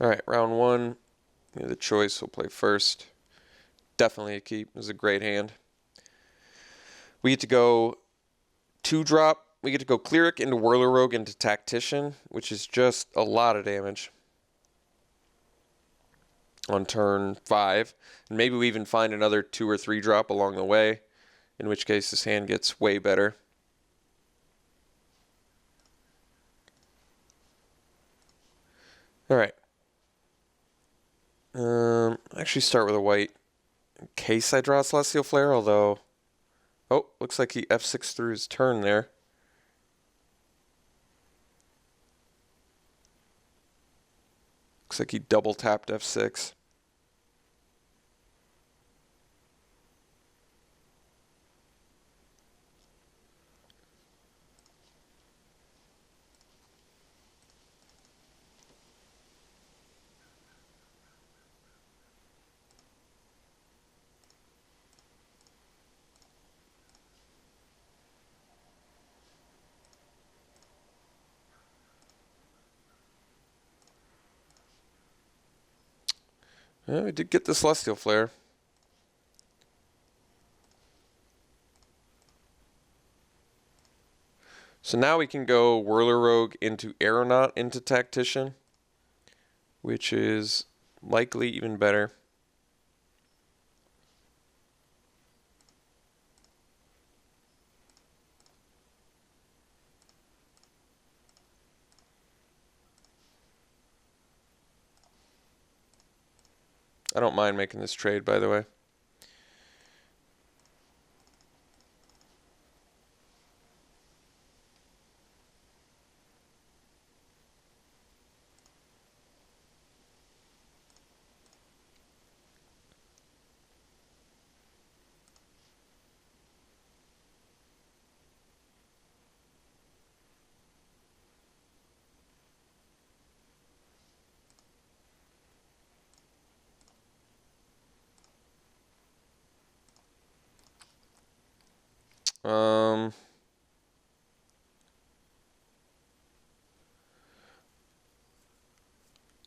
Alright, round one. The choice. We'll play first. Definitely a keep. It was a great hand. We get to go 2-drop. We get to go Cleric into Whirler Rogue into Tactician, which is just a lot of damage on turn 5. And maybe we even find another 2 or 3-drop along the way, in which case this hand gets way better. Alright. Actually start with a white in case I draw a Celestial Flare, although... Oh, looks like he F6 through his turn there. Looks like he double tapped F6. Yeah, we did get the Celestial Flare. So now we can go Whirler Rogue into Aeronaut into Tactician, which is likely even better. I don't mind making this trade, by the way.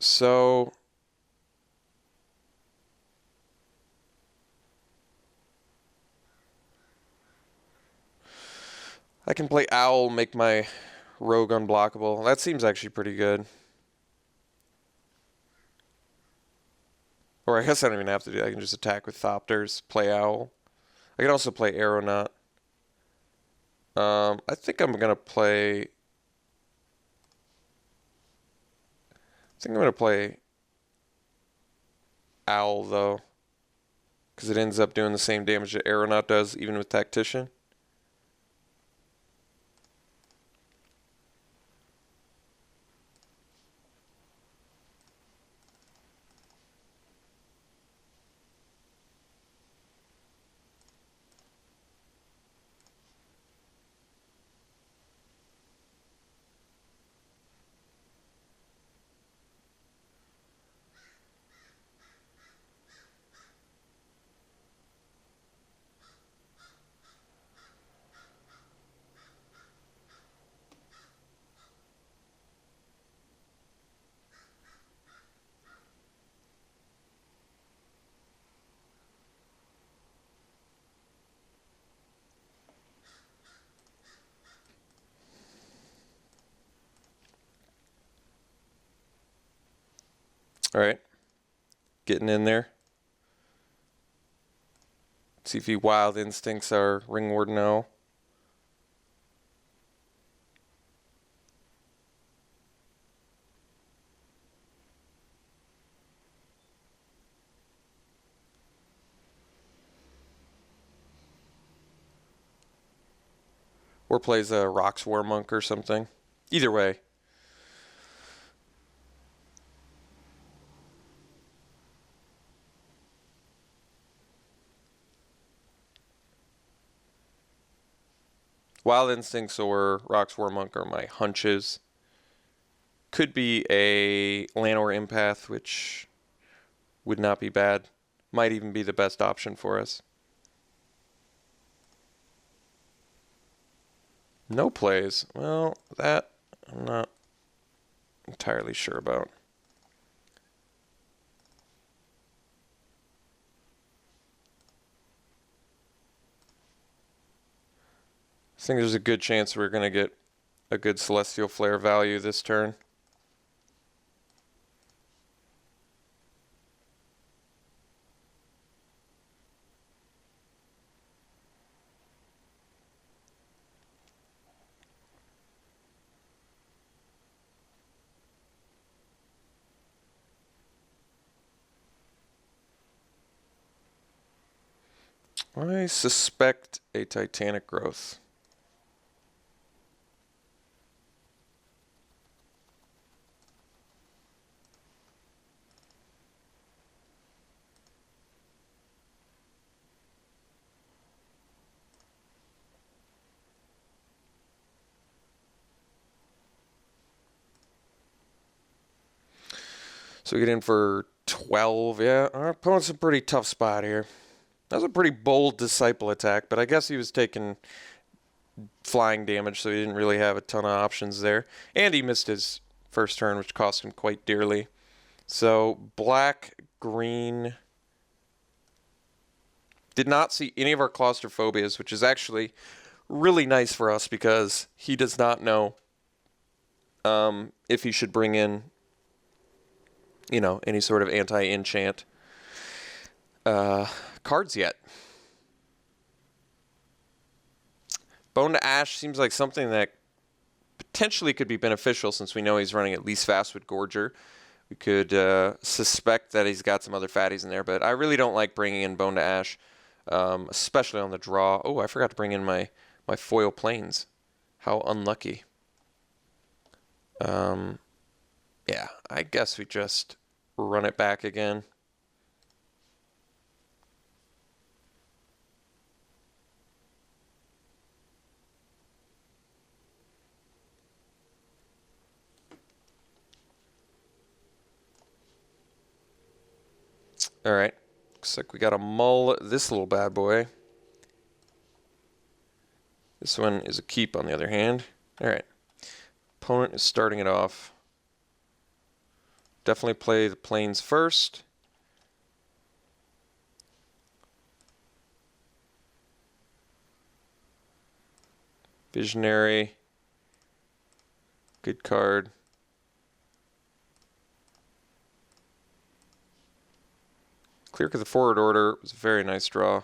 So I can play Owl, make my Rogue unblockable. That seems actually pretty good. Or I guess I don't even have to do that. I can just attack with Thopters, play Owl. I can also play Aeronaut. I think I'm gonna play. Owl though, because it ends up doing the same damage that Aeronaut does, even with Tactician. All right, getting in there. See if he Wild Instincts our Ring Warden now. Or plays a Rocks War Monk or something. Either way. Wild Instincts or Rocks War Monk are my hunches. Could be a Llanowar Empath, which would not be bad. Might even be the best option for us. No plays. Well, that I'm not entirely sure about. think there's a good chance we're going to get a good Celestial Flare value this turn. I suspect a Titanic Growth. So we get in for 12. Yeah, our opponent's in a pretty tough spot here. That was a pretty bold Disciple attack, but I guess he was taking flying damage, so he didn't really have a ton of options there. And he missed his first turn, which cost him quite dearly. So black, green. Did not see any of our claustrophobias, which is actually really nice for us because he does not know if he should bring in, any sort of anti-enchant cards yet. Bone to Ash seems like something that potentially could be beneficial since we know he's running at least Fastwood Gorger. We could suspect that he's got some other fatties in there, but I really don't like bringing in Bone to Ash, especially on the draw. Oh, I forgot to bring in my foil planes. How unlucky. Yeah, I guess we just run it back again. All right, looks like we got to mull this little bad boy. This one is a keep on the other hand. All right, opponent is starting it off. Definitely play the planes first. Visionary. Good card. Clear to the forward order was a very nice draw.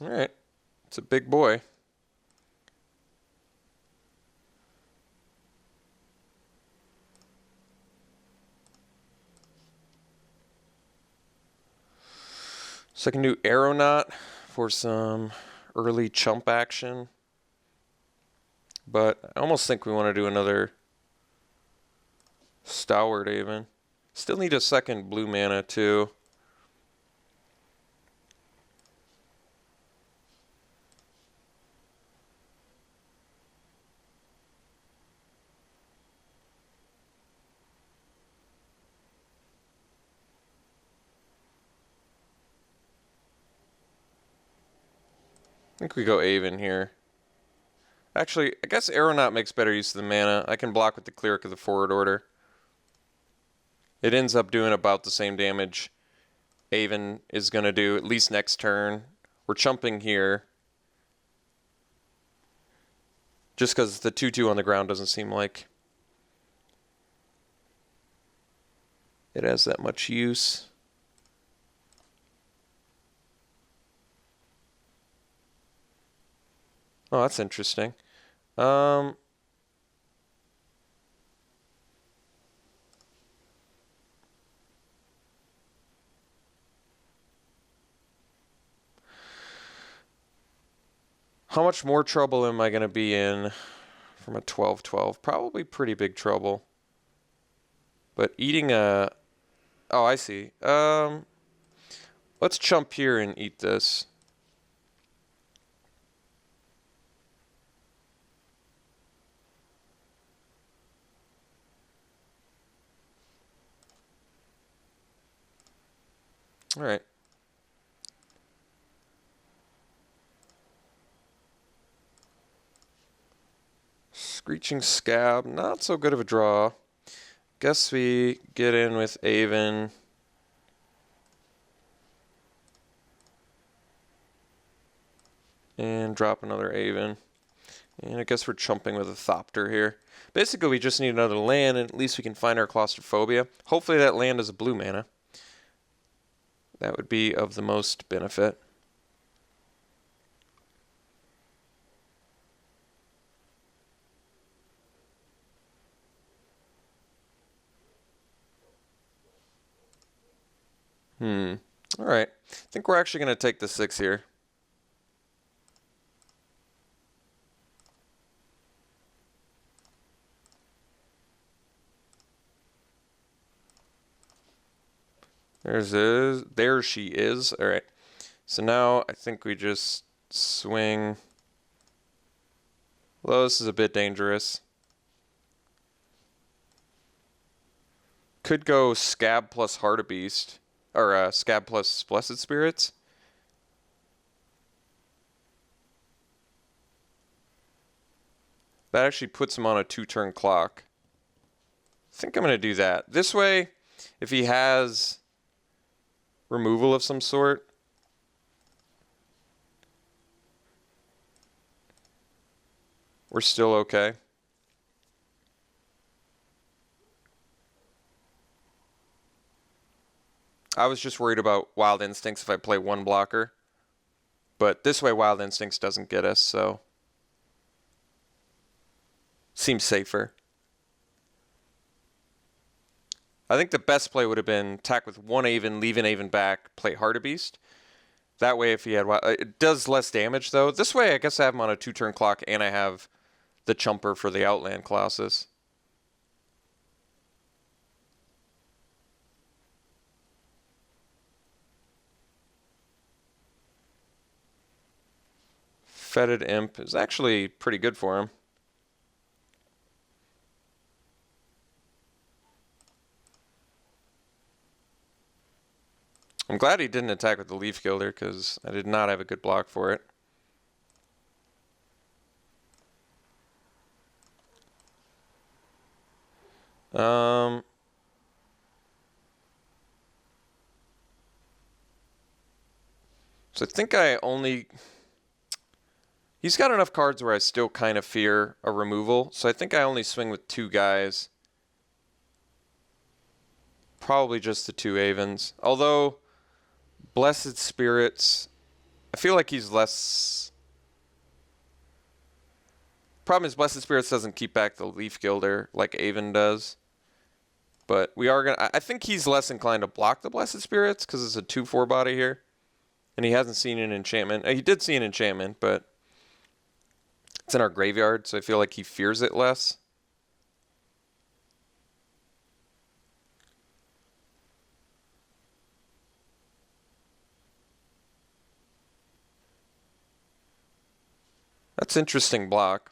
All right, it's a big boy. So I can do Aeronaut for some early chump action. But I almost think we want to do another Stalwart Haven. Still need a second blue mana too. I think we go Aven here. Actually, I guess Aeronaut makes better use of the mana. I can block with the Cleric of the forward order. It ends up doing about the same damage Aven is going to do, at least next turn. We're chumping here. Just because the 2/2 on the ground doesn't seem like it has that much use. Oh, that's interesting. How much more trouble am I going to be in from a 12-12? Probably pretty big trouble. But eating a... Oh, I see. Let's chump here and eat this. All right. Screeching Scab, not so good of a draw. Guess we get in with Avon. And drop another Avon. And I guess we're chumping with a Thopter here. Basically, we just need another land, and at least we can find our Claustrophobia. Hopefully that land is a blue mana. That would be of the most benefit. All right. I think we're actually going to take the 6 here. There she is. All right. So now I think we just swing. Well, this is a bit dangerous. Could go Scab plus Heart of Beast. Or Scab plus Blessed Spirits. That actually puts him on a 2-turn clock. I think I'm going to do that. This way, if he has removal of some sort, we're still okay. I was just worried about Wild Instincts if I play one blocker. But this way Wild Instincts doesn't get us, so seems safer. I think the best play would have been attack with one Avon, leave an Avon back, play Heart of Beast. That way if he had... It does less damage, though. This way I guess I have him on a 2-turn clock, and I have the chumper for the Outland Colossus. Fetid Imp is actually pretty good for him. I'm glad he didn't attack with the Leaf Gilder, because I did not have a good block for it. So I think I only... He's got enough cards where I still kind of fear a removal, so I think I only swing with 2 guys. Probably just the 2 Avons. Although, Blessed Spirits, I feel like he's less... Problem is, Blessed Spirits doesn't keep back the Leaf Gilder like Avon does. But we are going to... I think he's less inclined to block the Blessed Spirits, because it's a 2/4 body here. And he hasn't seen an enchantment. He did see an enchantment, but... It's in our graveyard, so I feel like he fears it less. That's interesting block.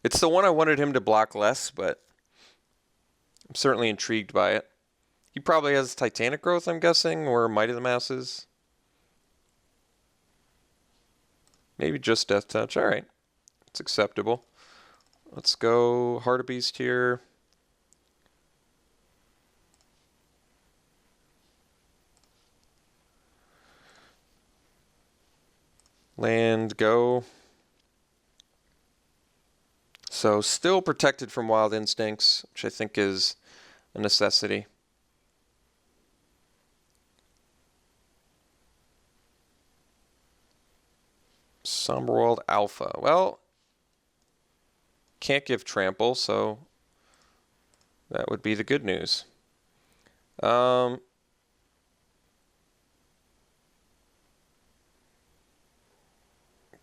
It's the one I wanted him to block less, but I'm certainly intrigued by it. He probably has Titanic Growth, I'm guessing, or Might of the Masses. Maybe just Death Touch. All right. It's acceptable. Let's go Heart of Beast here. Land, go. So still protected from Wild Instincts, which I think is a necessity. Somberwald Alpha. Well, can't give Trample, so that would be the good news.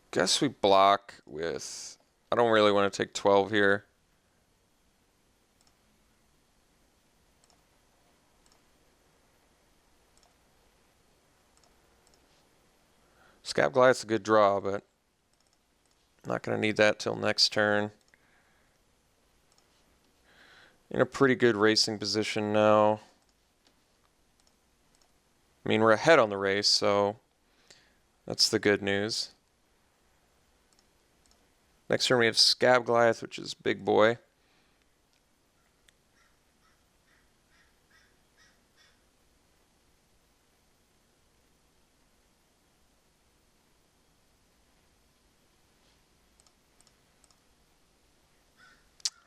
Guess we block with... I don't really want to take 12 here. Scab Goliath's a good draw, but not going to need that till next turn. In a pretty good racing position now. I mean, we're ahead on the race, so that's the good news. Next turn we have Scab Goliath, which is big boy.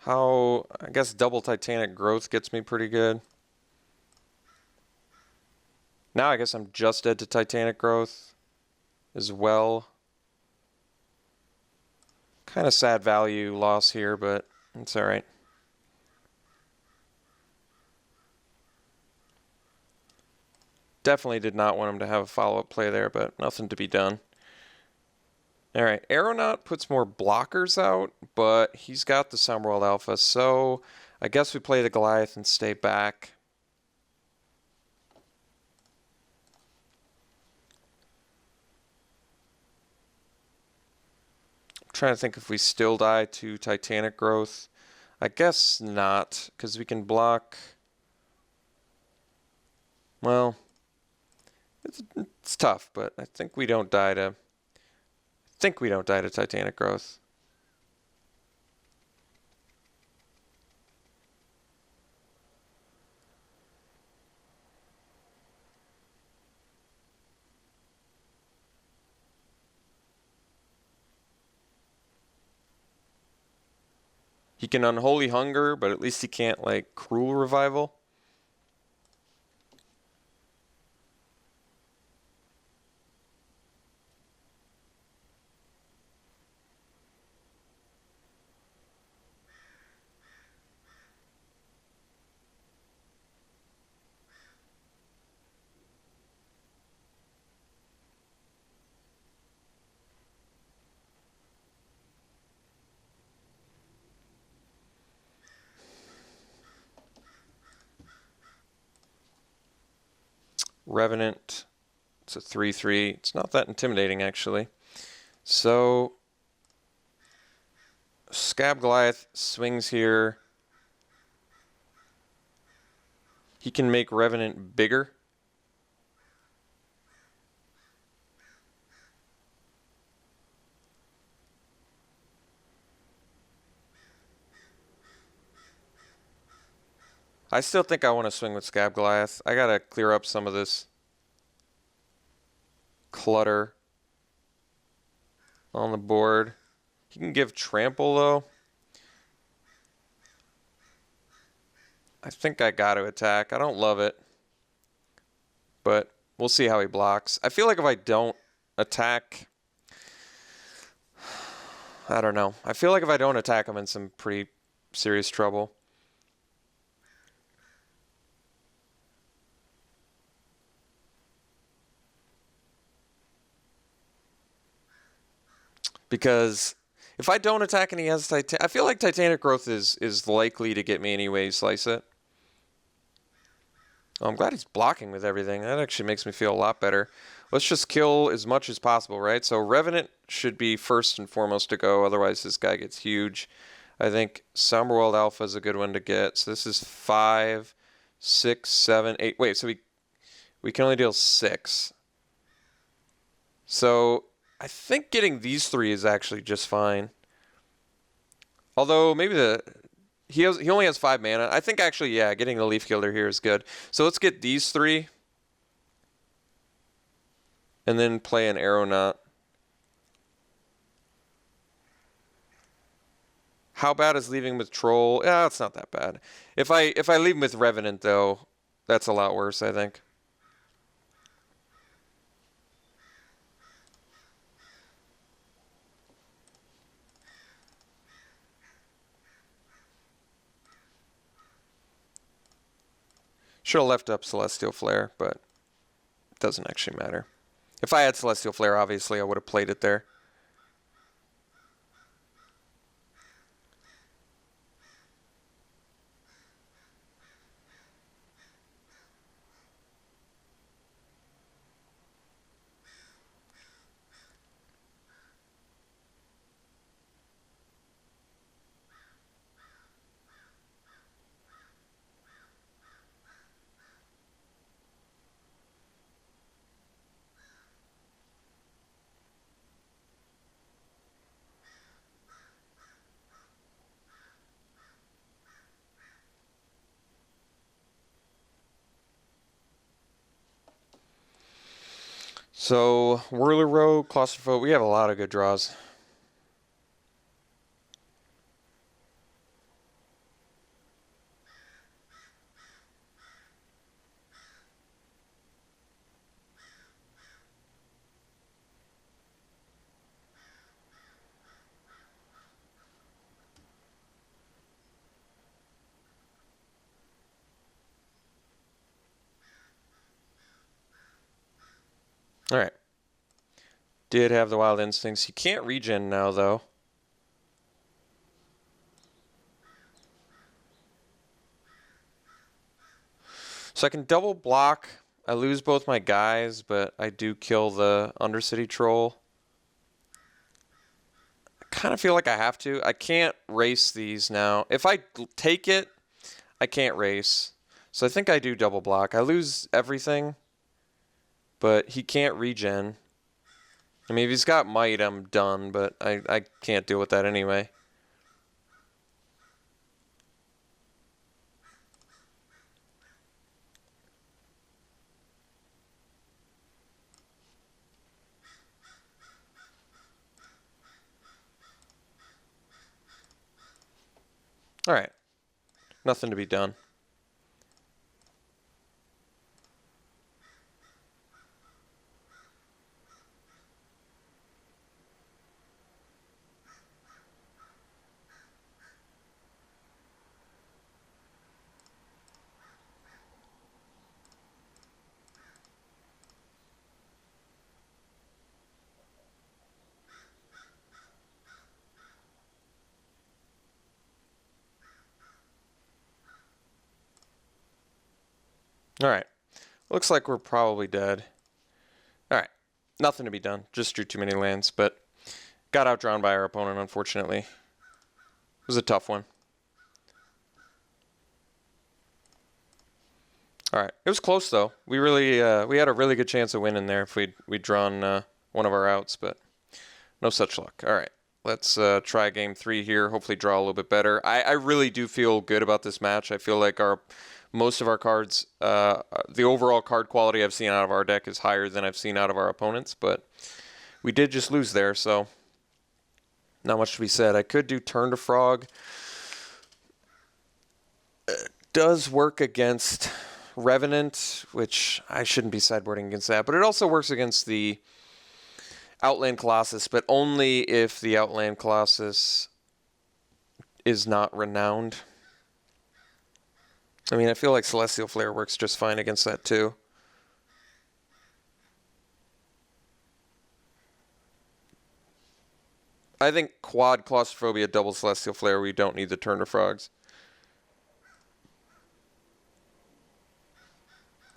I guess double Titanic Growth gets me pretty good. Now I guess I'm just dead to Titanic Growth as well. Kind of sad value loss here, but it's alright. Definitely did not want him to have a follow-up play there, but nothing to be done. Alright, Aeronaut puts more blockers out, but he's got the Summerworld Alpha, so I guess we play the Goliath and stay back. I'm trying to think if we still die to Titanic Growth. I guess not, because we can block... Well, it's tough, but I think we don't die to... Titanic Growth. He can Unholy Hunger, but at least he can't, like, Cruel Revival. Revenant, it's a 3/3. It's not that intimidating, actually. So, Scab Goliath swings here. He can make Revenant bigger. I still think I want to swing with Scab Goliath. I gotta clear up some of this clutter on the board. He can give Trample, though. I think I gotta attack. I don't love it, but we'll see how he blocks. I feel like if I don't attack... I don't know. I feel like if I don't attack, I'm in some pretty serious trouble. Because if I don't attack and he has Titanic... I feel like Titanic Growth is likely to get me anyway, slice it. Oh, I'm glad he's blocking with everything. That actually makes me feel a lot better. Let's just kill as much as possible, right? So Revenant should be first and foremost to go. Otherwise, this guy gets huge. I think Summerworld Alpha is a good one to get. So this is 5, 6, 7, 8. Wait, so we can only deal 6. So I think getting these 3 is actually just fine. Although maybe he only has 5 mana. I think actually, yeah, getting the Leaf Killer here is good. So let's get these 3. And then play an Aeronaut. How bad is leaving with Troll? Yeah, it's not that bad. If I leave him with Revenant, though, that's a lot worse, I think. Should have left up Celestial Flare, but it doesn't actually matter. If I had Celestial Flare, obviously, I would have played it there. So, Whirler Road, Claustrophobe, we have a lot of good draws. Alright. Did have the Wild Instincts. He can't regen now, though. So I can double block. I lose both my guys, but I do kill the Undercity Troll. I kind of feel like I have to. I can't race these now. If I take it, I can't race. So I think I do double block. I lose everything, but he can't regen. I mean, if he's got might, I'm done, but I can't deal with that anyway. Alright. Nothing to be done. Alright. Looks like we're probably dead. Alright. Nothing to be done. Just drew too many lands, but got outdrawn by our opponent, unfortunately. It was a tough one. Alright. It was close, though. We really we had a really good chance of winning there if we'd drawn one of our outs, but no such luck. Alright. Let's try game 3 here. Hopefully draw a little bit better. I really do feel good about this match. I feel like most of our cards, the overall card quality I've seen out of our deck is higher than I've seen out of our opponents, but we did just lose there, so not much to be said. I could do Turn to Frog. Does work against Revenant, which I shouldn't be sideboarding against that, but it also works against the Outland Colossus, but only if the Outland Colossus is not renowned. I mean, I feel like Celestial Flare works just fine against that too. I think quad Claustrophobia, double Celestial Flare, we don't need the Turn to Frogs.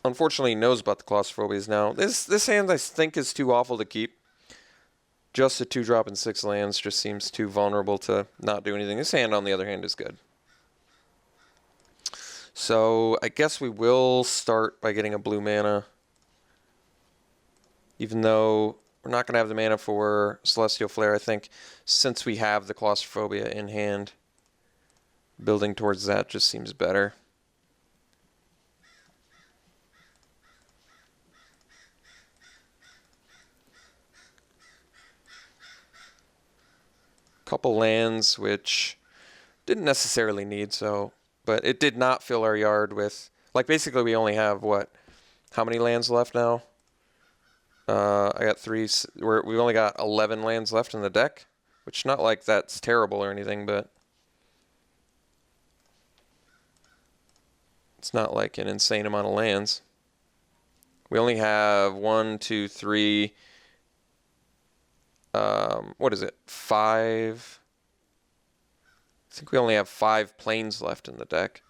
Unfortunately, he knows about the Claustrophobias now. This hand I think is too awful to keep. Just a 2-drop and 6 lands just seems too vulnerable to not do anything. This hand, on the other hand, is good. So I guess we will start by getting a blue mana. Even though we're not going to have the mana for Celestial Flare, I think since we have the Claustrophobia in hand, building towards that just seems better. Couple lands which didn't necessarily need, so, but it did not fill our yard with, like, basically we only have what, how many lands left now? I got 3. We've only got 11 lands left in the deck, which not like that's terrible or anything, but it's not like an insane amount of lands. We only have 1, 2, 3. What is it? 5. I think we only have 5 planes left in the deck.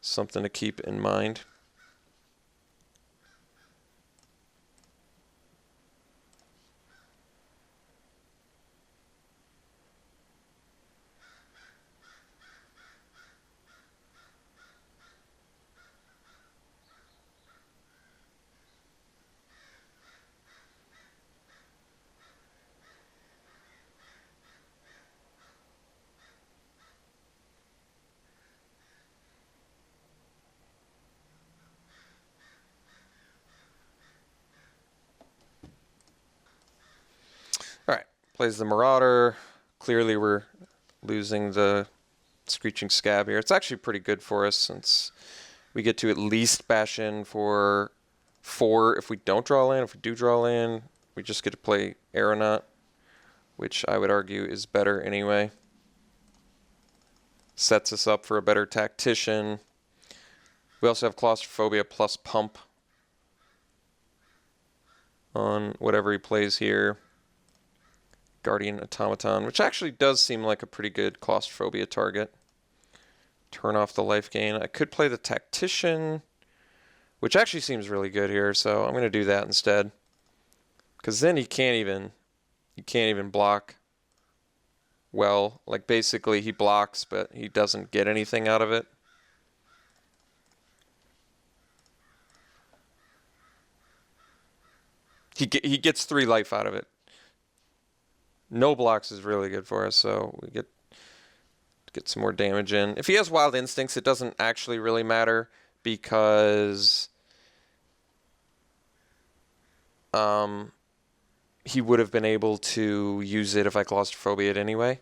Something to keep in mind. plays the Marauder. Clearly we're losing the Screeching Scab here. It's actually pretty good for us since we get to at least bash in for 4 if we don't draw land. If we do draw land, we just get to play Aeronaut, which I would argue is better anyway. Sets us up for a better Tactician. We also have Claustrophobia plus Pump on whatever he plays here. Guardian Automaton, which actually does seem like a pretty good Claustrophobia target. Turn off the life gain. I could play the Tactician, which actually seems really good here, so I'm going to do that instead. Because then he can't even block well. Like, basically he blocks, but he doesn't get anything out of it. He gets 3 life out of it. No blocks is really good for us, so we get some more damage in. If he has Wild Instincts, it doesn't actually really matter because he would have been able to use it if I Claustrophobia it anyway.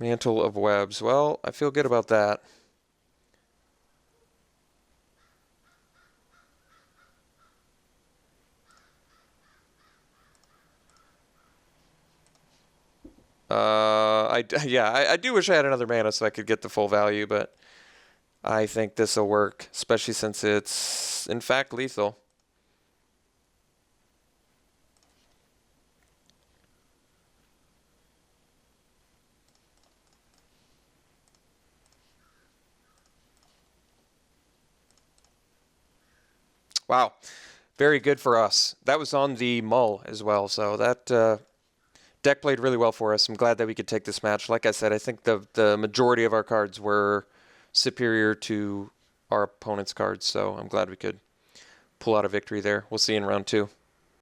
Mantle of Webs. Well, I feel good about that. I do wish I had another mana so I could get the full value, but I think this will work, especially since it's, in fact, lethal. Wow, very good for us. That was on the mull as well, so that deck played really well for us. I'm glad that we could take this match. Like I said, I think the majority of our cards were superior to our opponent's cards, so I'm glad we could pull out a victory there. We'll see you in round 2.